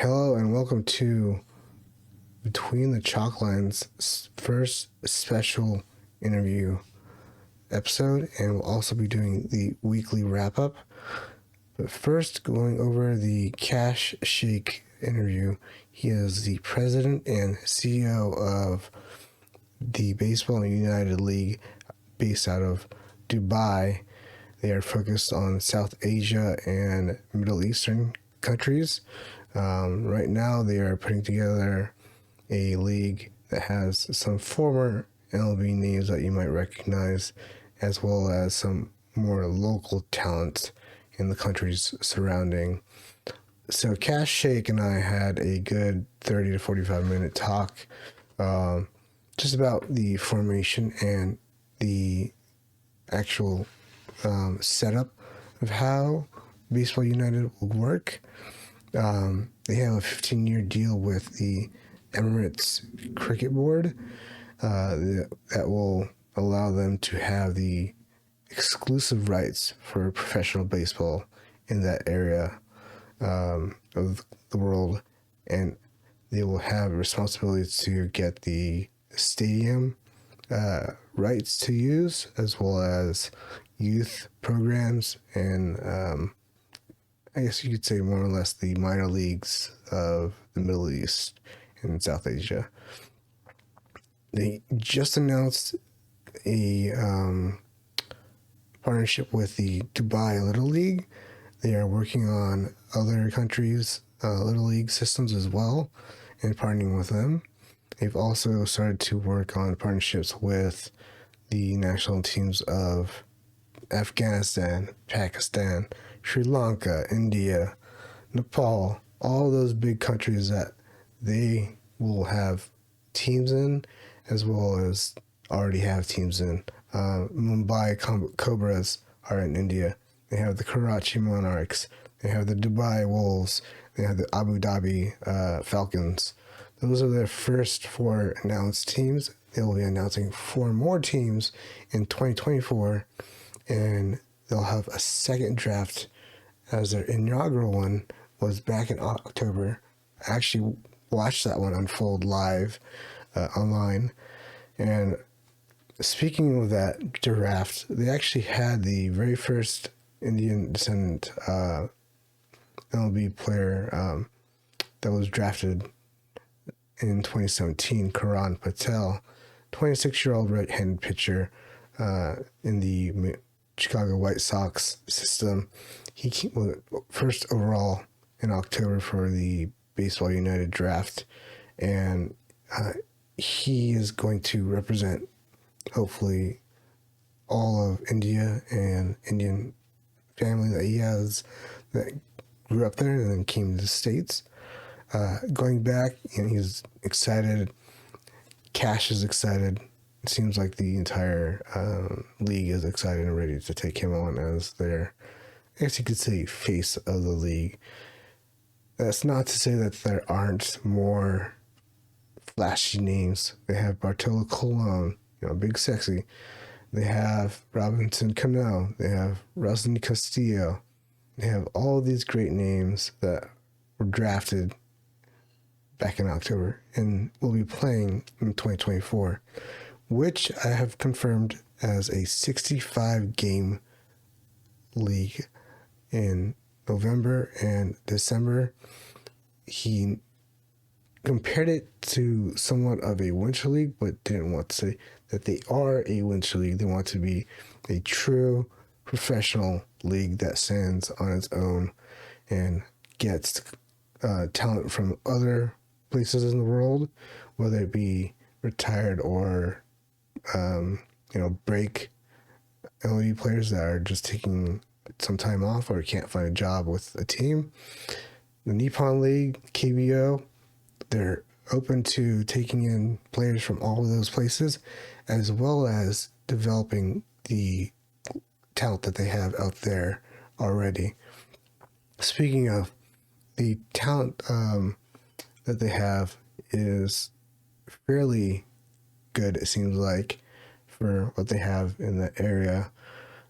Hello and welcome to Between the Chalk Lines' first special interview episode, and we'll also be doing the weekly wrap-up. But first, going over the Kash Shaikh interview. He is the president and CEO of the Baseball United League based out of Dubai. They are focused on South Asia and Middle Eastern countries. Right now, they are putting together a league that has some former MLB names that you might recognize, as well as some more local talent in the countries surrounding. So Kash Shaikh and I had a good 30 to 45 minute talk just about the formation and the actual setup of how Baseball United will work. They have a 15-year deal with the Emirates Cricket Board that will allow them to have the exclusive rights for professional baseball in that area of the world, and they will have responsibility to get the stadium rights to use, as well as youth programs and I guess you could say more or less the minor leagues of the Middle East and South Asia. They just announced a partnership with the Dubai Little League. They are working on other countries' Little League systems as well and partnering with them. They've also started to work on partnerships with the national teams of Afghanistan, Pakistan, Sri Lanka, India, Nepal, all those big countries that they will have teams in, as well as already have teams in. Mumbai Cobras are in India. They have the Karachi Monarchs. They have the Dubai Wolves. They have the Abu Dhabi Falcons. Those are their first 4 announced teams. They will be announcing 4 more teams in 2024, and they'll have a second draft, as their inaugural one was back in October. I actually watched that one unfold live online. And speaking of that draft, they actually had the very first Indian descendant MLB player that was drafted in 2017, Karan Patel, 26-year-old right-handed pitcher in the Chicago White Sox system. He came first overall in October for the Baseball United draft, and he is going to represent, hopefully, all of India and Indian family that he has that grew up there and then came to the States. Going back, he's excited. Kash is excited. It seems like the entire league is excited and ready to take him on as their, I guess you could say, face of the league. That's not to say that there aren't more flashy names. They have Bartolo Colon, big sexy. They have Robinson Cano. They have Rusney Castillo. They have all these great names that were drafted back in October and will be playing in 2024, which I have confirmed as a 65-game league in November and December. He compared it to somewhat of a winter league, but didn't want to say that they are a winter league. They want to be a true professional league that stands on its own and gets talent from other places in the world, whether it be retired or break MLB players that are just taking some time off or can't find a job with a team. The Nippon League, KBO, they're open to taking in players from all of those places, as well as developing the talent that they have out there already. Speaking of, the talent that they have is fairly good, it seems like, for what they have in the area.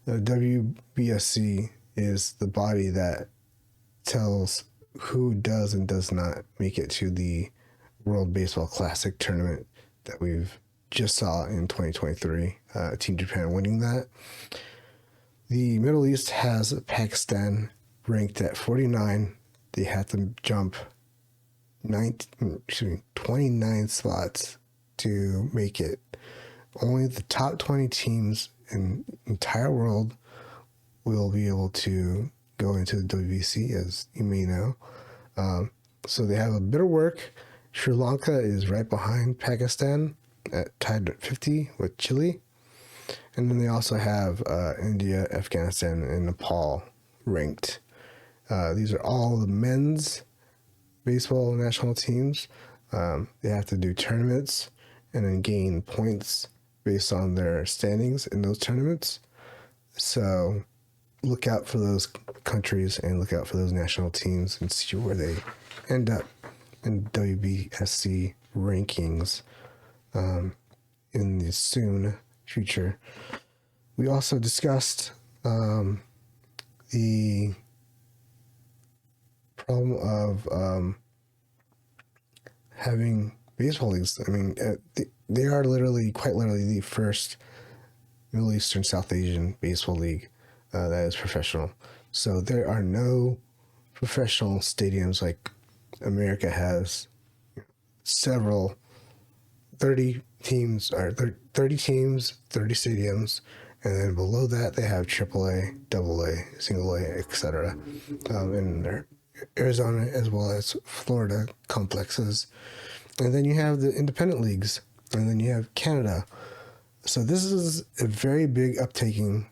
The WBSC is the body that tells who does and does not make it to the World Baseball Classic tournament that we've just saw in 2023. Team Japan winning that. The Middle East has Pakistan ranked at 49. They had to jump 29 spots to make it. Only the top 20 teams in the entire world will be able to go into the WBC, as you may know. So they have a bit of work. Sri Lanka is right behind Pakistan, tied at 50 with Chile. And then they also have India, Afghanistan, and Nepal ranked. These are all the men's baseball national teams. They have to do tournaments and then gain points based on their standings in those tournaments. So look out for those countries and look out for those national teams and see where they end up in WBSC rankings in the soon future. We also discussed the problem of having baseball leagues. I mean, they are quite literally the first Middle Eastern South Asian baseball league that is professional. So there are no professional stadiums like America has. Several 30 teams, 30 stadiums, and then below that they have AAA, AA, single A, etc. In their Arizona as well as Florida complexes. And then you have the independent leagues, and then you have Canada. So this is a very big uptaking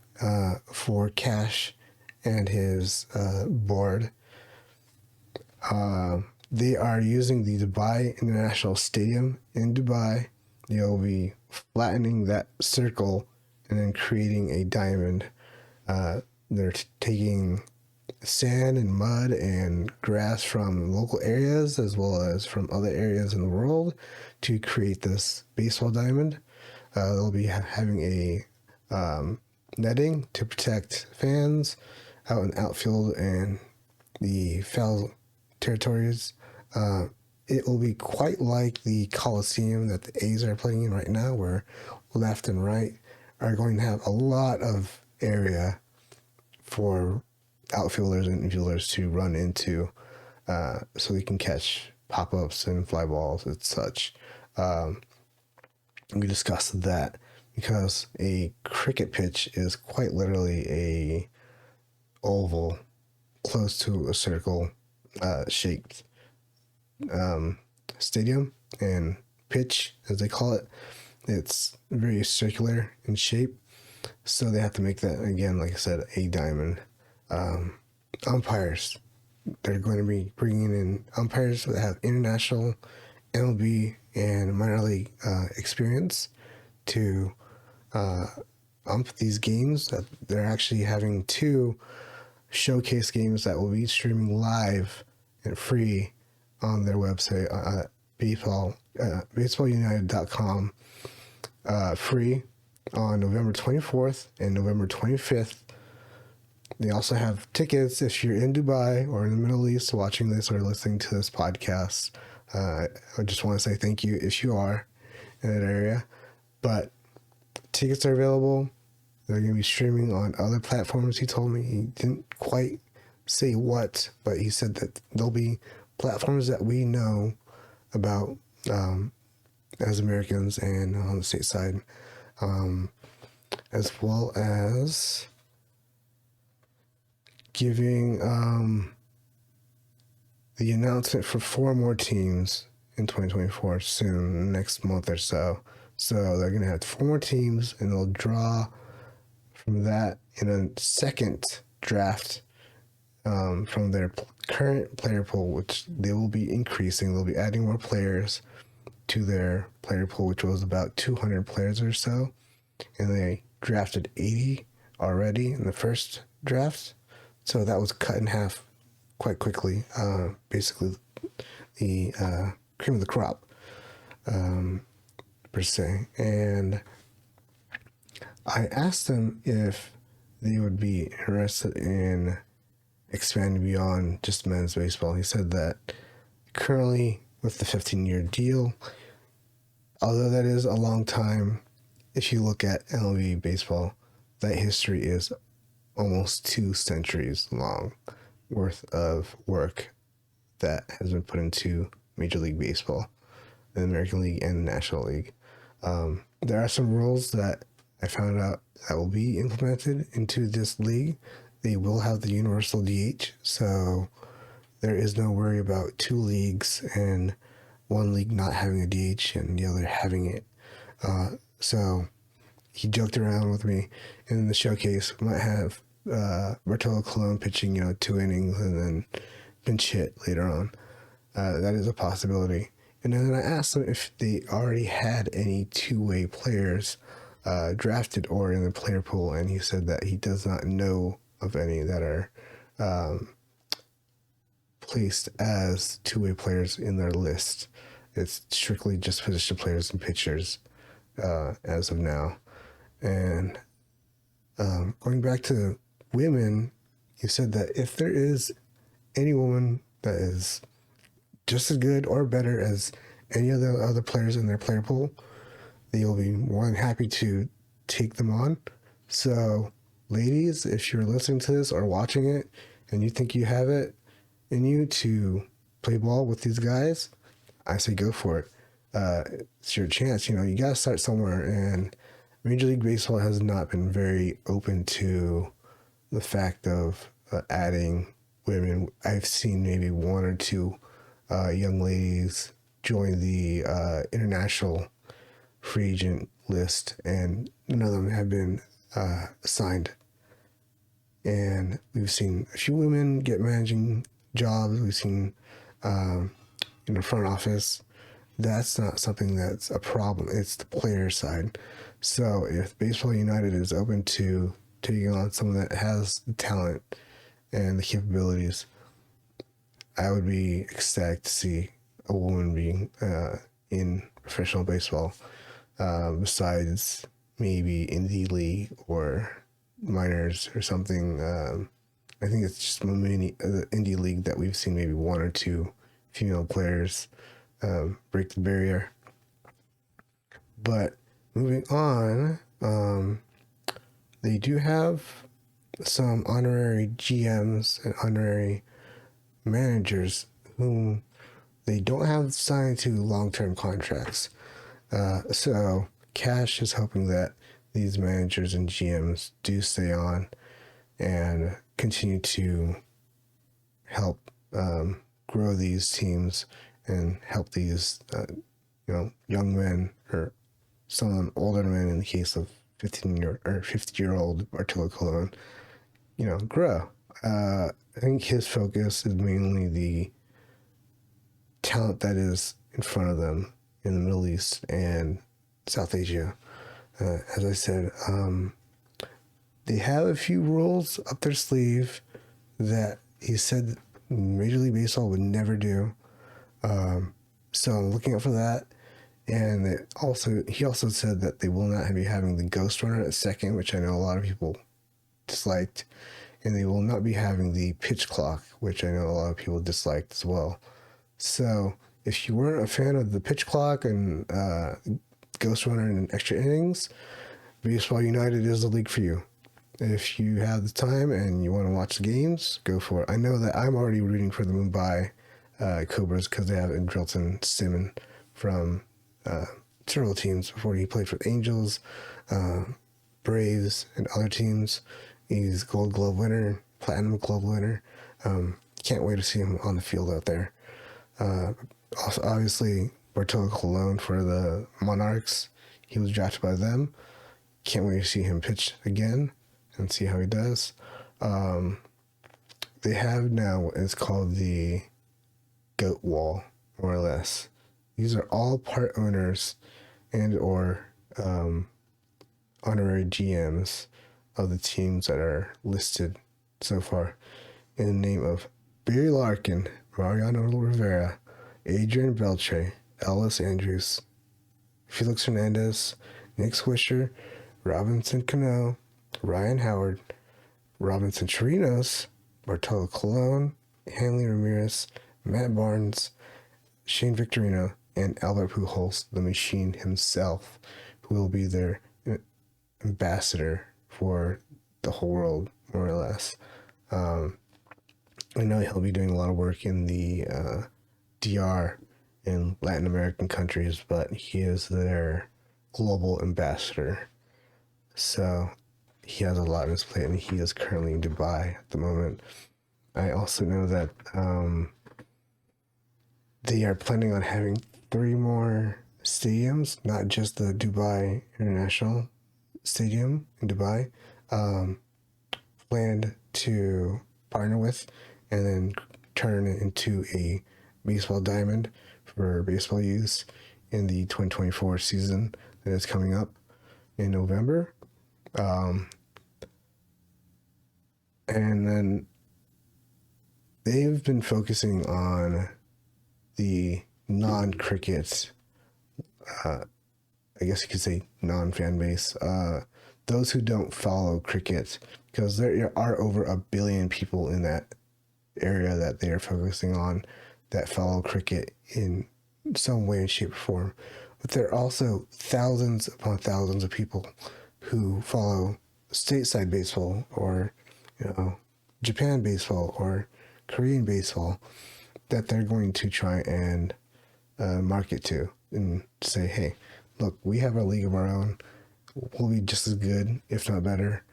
for Kash and his board. They are using the Dubai International Stadium in Dubai. They'll be flattening that circle and then creating a diamond. They're taking sand and mud and grass from local areas as well as from other areas in the world to create this baseball diamond. They'll be having a netting to protect fans out in outfield and the foul territories. It will be quite like the Coliseum that the A's are playing in right now, where left and right are going to have a lot of area for outfielders and infielders to run into, so they can catch pop-ups and fly balls and such. We discussed that because a cricket pitch is quite literally a oval close to a circle shaped stadium, and pitch, as they call it, it's very circular in shape. So they have to make that, again, like I said, a diamond. Umpires, they're going to be bringing in umpires that have international, MLB, and minor league experience to ump these games. That they're actually having 2 showcase games that will be streaming live and free on their website, baseballunited.com, free on November 24th and November 25th. They also have tickets if you're in Dubai or in the Middle East watching this or listening to this podcast. I just want to say thank you if you are in that area. But tickets are available. They're going to be streaming on other platforms, he told me. He didn't quite say what, but he said that there'll be platforms that we know about as Americans and on the state side, as well as giving the announcement for 4 more teams in 2024 soon, next month or so. So they're going to have 4 more teams, and they'll draw from that in a second draft from their current player pool, which they will be increasing. They'll be adding more players to their player pool, which was about 200 players or so. And they drafted 80 already in the first draft. So that was cut in half quite quickly. Basically, the cream of the crop, per se. And I asked them if they would be interested in expanding beyond just men's baseball. He said that currently with the 15-year deal, although that is a long time, if you look at MLB baseball, that history is almost 2 centuries long worth of work that has been put into Major League Baseball, the American League and the National League. There are some rules that I found out that will be implemented into this league. They will have the universal DH, so there is no worry about 2 leagues and one league not having a DH and the other having it. So he joked around with me in the showcase. We might have Bartolo Colon pitching, 2 innings and then pinch hit later on. That is a possibility. And then I asked him if they already had any 2-way players drafted or in the player pool, and he said that he does not know of any that are placed as 2-way players in their list. It's strictly just position players and pitchers as of now. And going back to women, he said that if there is any woman that is just as good or better as any of the other players in their player pool, they will be more than happy to take them on. So, ladies, if you're listening to this or watching it and you think you have it in you to play ball with these guys, I say go for it. It's your chance. You got to start somewhere. And Major League Baseball has not been very open to the fact of adding women. I've seen maybe 1 or 2 young ladies join the international free agent list, and none of them have been signed. And we've seen a few women get managing jobs. We've seen front office. That's not something that's a problem. It's the player side. So if Baseball United is open to taking on someone that has the talent and the capabilities, I would be ecstatic to see a woman being in professional baseball, besides maybe indie league or minors or something. I think it's just the indie league that we've seen maybe 1 or 2 female players break the barrier. But moving on, they do have some honorary GMs and honorary managers whom they don't have signed to long-term contracts. So Kash is hoping that these managers and GMs do stay on and continue to help grow these teams and help these young men, or some older men in the case of 50-year-old Bartolo Colon, grow. I think his focus is mainly the talent that is in front of them in the Middle East and South Asia. As I said, they have a few rules up their sleeve that he said Major League Baseball would never do. So I'm looking out for that. And he also said that they will not be having the ghost runner at second, which I know a lot of people disliked. And they will not be having the pitch clock, which I know a lot of people disliked as well. So if you weren't a fan of the pitch clock and ghost runner and extra innings, Baseball United is the league for you. If you have the time and you want to watch the games, go for it. I know that I'm already rooting for the Mumbai Cobras because they have Andrelton Simmons from several teams before. He played for the Angels, Braves, and other teams. He's Gold Glove winner, Platinum Glove winner. Can't wait to see him on the field out there. Also, obviously, Bartolo Colon for the Monarchs. He was drafted by them. Can't wait to see him pitch again and see how he does. They have now what is called the GOAT Wall, more or less. These are all part owners and or honorary GMs of the teams that are listed so far in the name of Barry Larkin, Mariano Rivera, Adrian Beltre, Ellis Andrews, Felix Hernandez, Nick Swisher, Robinson Cano, Ryan Howard, Robinson Chirinos, Bartolo Colon, Hanley Ramirez, Matt Barnes, Shane Victorino, and Albert Pujols, the machine himself, who will be their ambassador for the whole world, more or less. I know he'll be doing a lot of work in the DR in Latin American countries, but he is their global ambassador. So he has a lot on his plate, and he is currently in Dubai at the moment. I also know that they are planning on having 3 more stadiums, not just the Dubai International Stadium in Dubai, planned to partner with and then turn it into a baseball diamond for baseball use in the 2024 season that is coming up in November. And then they've been focusing on the non-cricket, I guess you could say non-fan base, those who don't follow cricket, because there are over 1 billion people in that area that they are focusing on that follow cricket in some way, shape, or form. But there are also thousands upon thousands of people who follow stateside baseball, or Japan baseball, or Korean baseball, that they're going to try and market to and say, hey, look, we have a league of our own. We'll be just as good, if not better,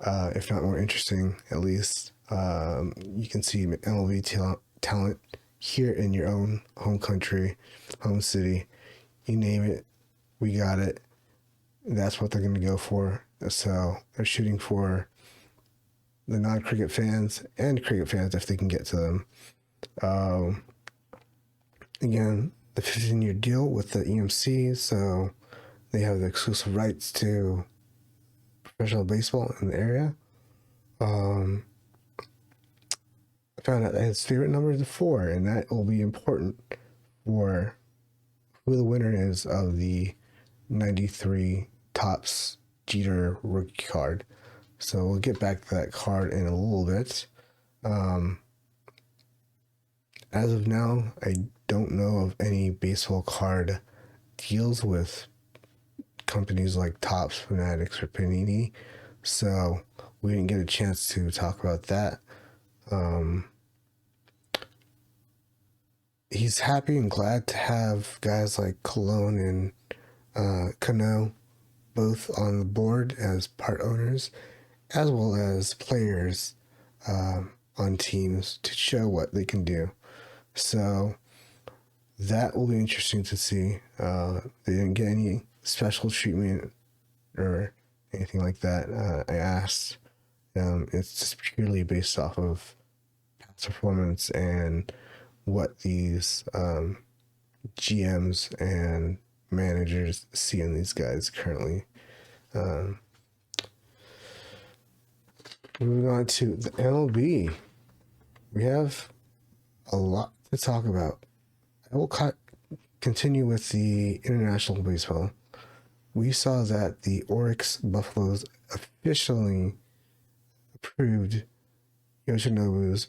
if not more interesting, at least. You can see MLB talent here in your own home country, home city, you name it, we got it. That's what they're going to go for. So they're shooting for the non-cricket fans and cricket fans if they can get to them. Again, the 15-year deal with the EMC, so they have the exclusive rights to professional baseball in the area. I found out that his favorite number is 4, and that will be important for who the winner is of the 93 Topps Jeter rookie card. So we'll get back to that card in a little bit. As of now, I don't know of any baseball card deals with companies like Topps, Fanatics, or Panini, so we didn't get a chance to talk about that. He's happy and glad to have guys like Cologne and Cano both on the board as part owners, as well as players on teams to show what they can do. So that will be interesting to see. They didn't get any special treatment or anything like that. I asked. It's just purely based off of past performance and what these GMs and managers see in these guys currently. Moving on to the MLB, we have a lot to talk about. I will continue with the international baseball. We saw that the Oryx Buffaloes officially approved Yoshinobu's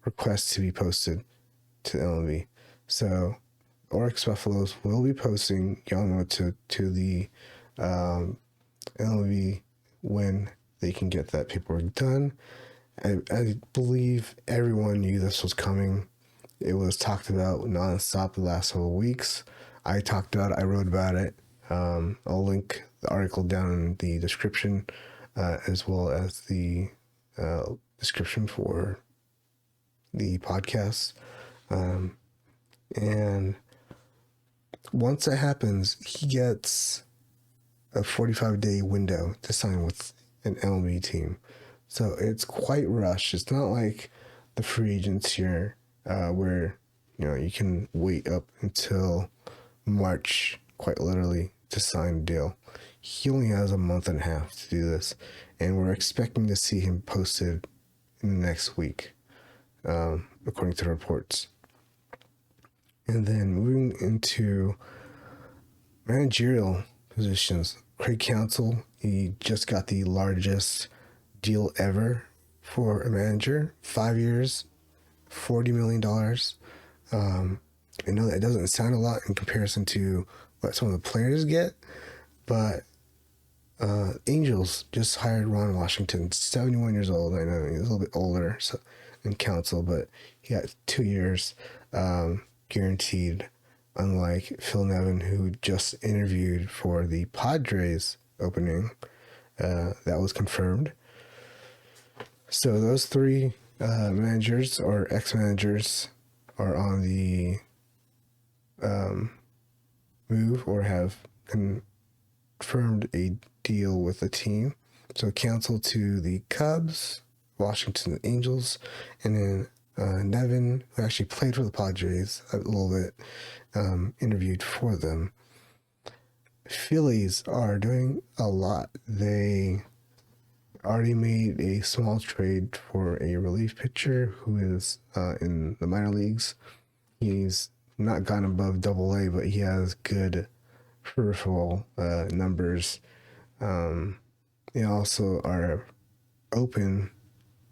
request to be posted to the MLB. So Oryx Buffaloes will be posting Yamamoto to the MLB when they can get that paperwork done. I believe everyone knew this was coming. It was talked about nonstop the last several weeks. I talked about it, I wrote about it. I'll link the article down in the description, as well as the description for the podcast. And once that happens, he gets a 45-day window to sign with an MLB team. So it's quite rushed. It's not like the free agents here, where you can wait up until March, quite literally, to sign a deal. He only has a month and a half to do this, and we're expecting to see him posted in the next week, according to the reports. And then moving into managerial positions, Craig Counsell, he just got the largest deal ever for a manager, 5 years, $40 million. I know that doesn't sound a lot in comparison to what some of the players get, but Angels just hired Ron Washington, 71 years old. I know he's a little bit older in council, but he got 2 years guaranteed, unlike Phil Nevin, who just interviewed for the Padres opening. That was confirmed. So those three managers or ex-managers are on the move or have confirmed a deal with the team. So counsel to the Cubs, Washington Angels, and then Nevin, who actually played for the Padres a little bit, interviewed for them. Phillies are doing a lot. They already made a small trade for a relief pitcher who is in the minor leagues. He's not gone above AA, but he has good peripheral numbers. They also are open,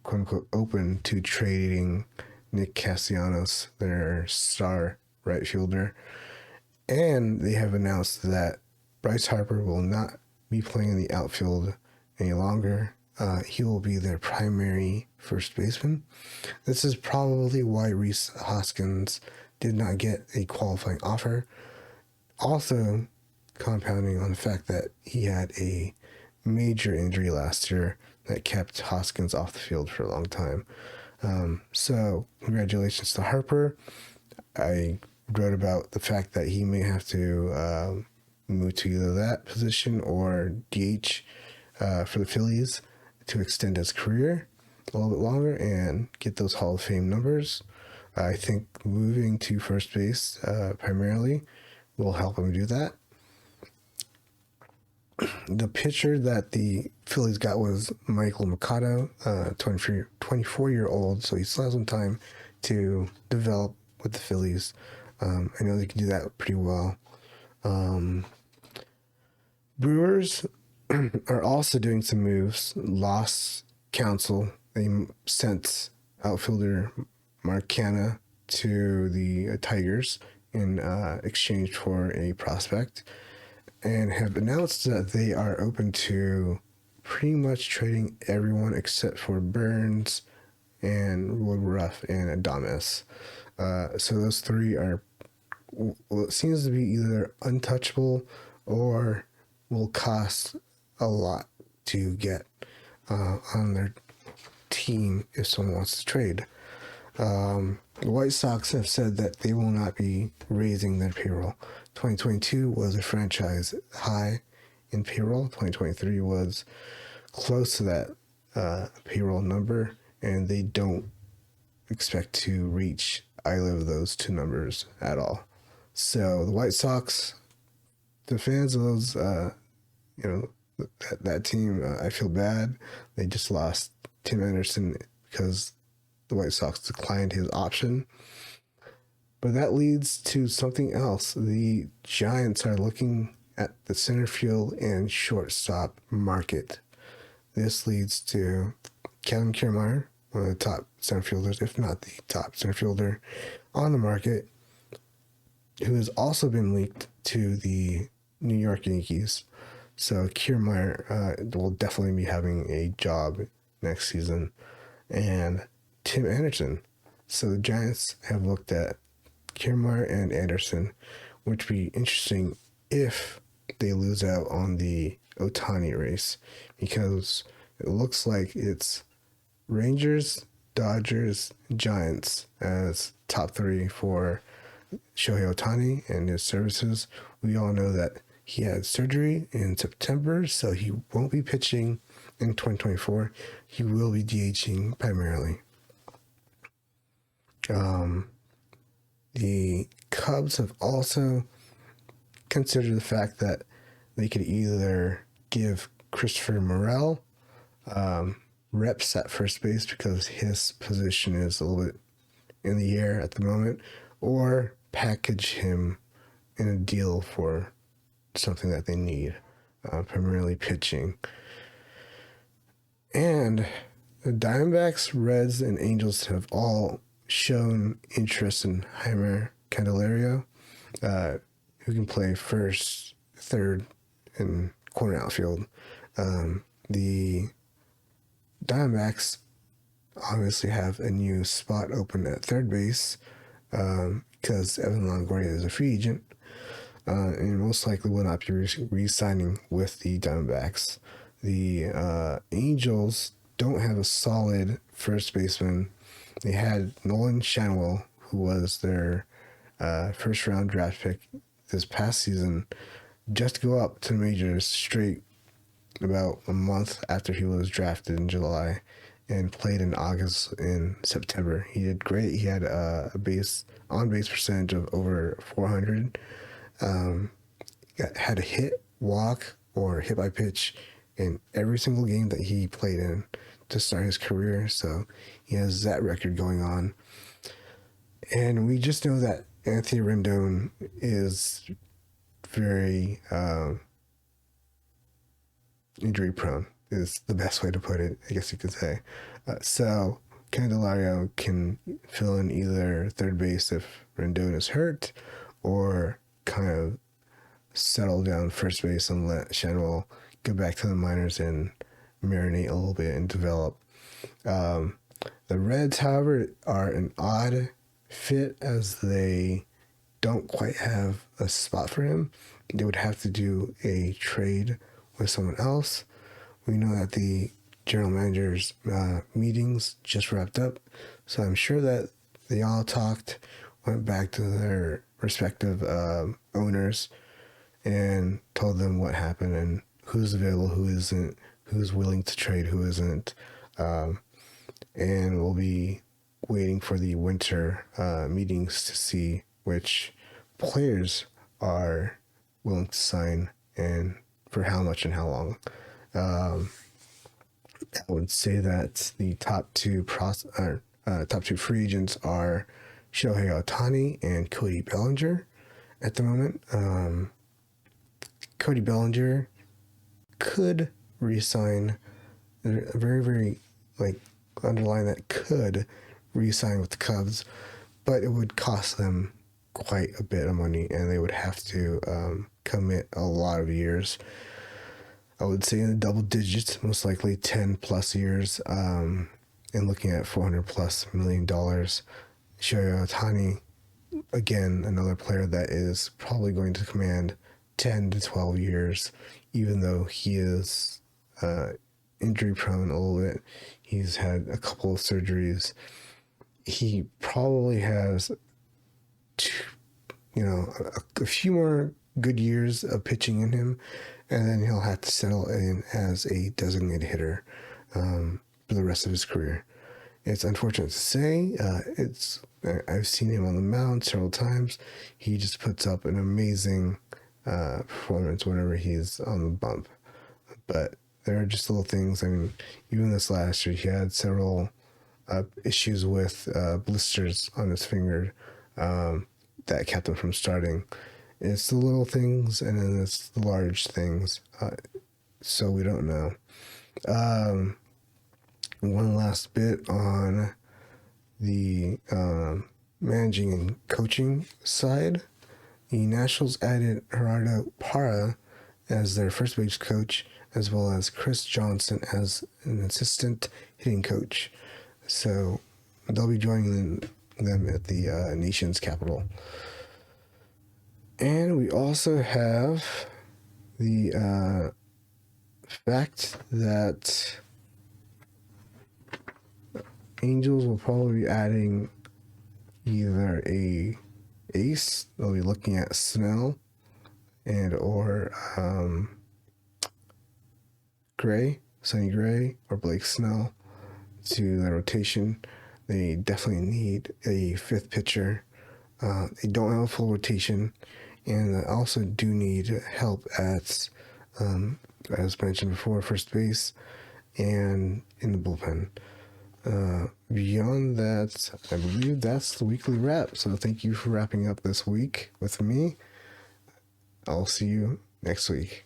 quote unquote, open to trading Nick Castellanos, their star right fielder. And they have announced that Bryce Harper will not be playing in the outfield any longer. He will be their primary first baseman. This is probably why Rhys Hoskins did not get a qualifying offer. Also, compounding on the fact that he had a major injury last year that kept Hoskins off the field for a long time. So, congratulations to Harper. I wrote about the fact that he may have to move to either that position or DH for the Phillies to extend his career a little bit longer and get those Hall of Fame numbers. I think moving to first base primarily will help him do that. The pitcher that the Phillies got was Michael Machado, 24-year-old, so he still has some time to develop with the Phillies. I know they can do that pretty well. Brewers are also doing some moves. Lost counsel. They sent outfielder Marcana to the Tigers in exchange for a prospect, and have announced that they are open to pretty much trading everyone except for Burns and Woodruff and Adames. So those three are, well, it seems to be either untouchable or will cost a lot to get on their team if someone wants to trade. The White Sox have said that they will not be raising their payroll. 2022 was a franchise high in payroll. 2023 was close to that payroll number, and they don't expect to reach either of those two numbers at all. So the White Sox, the fans of those, that team, I feel bad. They just lost Tim Anderson because the White Sox declined his option. But that leads to something else. The Giants are looking at the center field and shortstop market. This leads to Kevin Kiermaier, one of the top center fielders, if not the top center fielder on the market, who has also been leaked to the New York Yankees. So Kiermaier will definitely be having a job next season. And Tim Anderson. So the Giants have looked at Kiermaier and Anderson, which would be interesting if they lose out on the Ohtani race, because it looks like it's Rangers, Dodgers, Giants as top three for Shohei Ohtani and his services. We all know that he had surgery in September, so he won't be pitching in 2024. He will be DHing primarily. The Cubs have also considered the fact that they could either give Christopher Morel reps at first base because his position is a little bit in the air at the moment, or package him in a deal for something that they need, primarily pitching. And The Diamondbacks, Reds, and Angels have all shown interest in Heimer Candelario, who can play first, third, and corner outfield. The Diamondbacks obviously have a new spot open at third base because Evan Longoria is a free agent and most likely will not be re-signing with the Diamondbacks. The Angels don't have a solid first baseman. They had Nolan Shanwell, who was their first round draft pick this past season, just go up to the majors straight about a month after he was drafted in July and played in August and September. He did great. He had a on base percentage of over 400. Had a hit, walk, or hit by pitch in every single game that he played in to start his career. So he has that record going on. And we just know that Anthony Rendon is very injury prone, is the best way to put it, I guess you could say. So Candelario can fill in either third base if Rendon is hurt, or kind of settle down first base and let Shanwell go back to the minors and marinate a little bit and develop. The Reds, however, are an odd fit as they don't quite have a spot for him. They would have to do a trade with someone else. We know that the general manager's meetings just wrapped up, so I'm sure that they all talked, went back to their respective owners and told them what happened and who's available, who isn't, who's willing to trade, who isn't. And we'll be waiting for the winter meetings to see which players are willing to sign and for how much and how long. I would say that the top two free agents are Shohei Ohtani and Cody Bellinger at the moment. Cody Bellinger could re-sign, very, very, underline that, could re-sign with the Cubs, but it would cost them quite a bit of money, and they would have to commit a lot of years. I would say in the double digits, most likely 10 plus years, and looking at $400+ million. Shohei Ohtani, again, another player that is probably going to command 10 to 12 years, even though he is injury prone a little bit. He's had a couple of surgeries. He probably has a few more good years of pitching in him, and then he'll have to settle in as a designated hitter for the rest of his career. It's unfortunate to say. I've seen him on the mound several times. He just puts up an amazing performance whenever he's on the bump. But there are just little things. I mean, even this last year, he had several issues with blisters on his finger that kept him from starting. It's the little things, and then it's the large things. So we don't know. One last bit on the managing and coaching side. The Nationals added Gerardo Parra as their first base coach, as well as Chris Johnson as an assistant hitting coach. So they'll be joining them at the nation's capital. And we also have the fact that Angels will probably be adding either a ace. They'll be looking at Snell and or Sonny Gray or Blake Snell to the rotation. They definitely need a fifth pitcher. They don't have a full rotation, and they also do need help at, as mentioned before, first base and in the bullpen. Beyond that, I believe that's the weekly wrap. So thank you for wrapping up this week with me. I'll see you next week.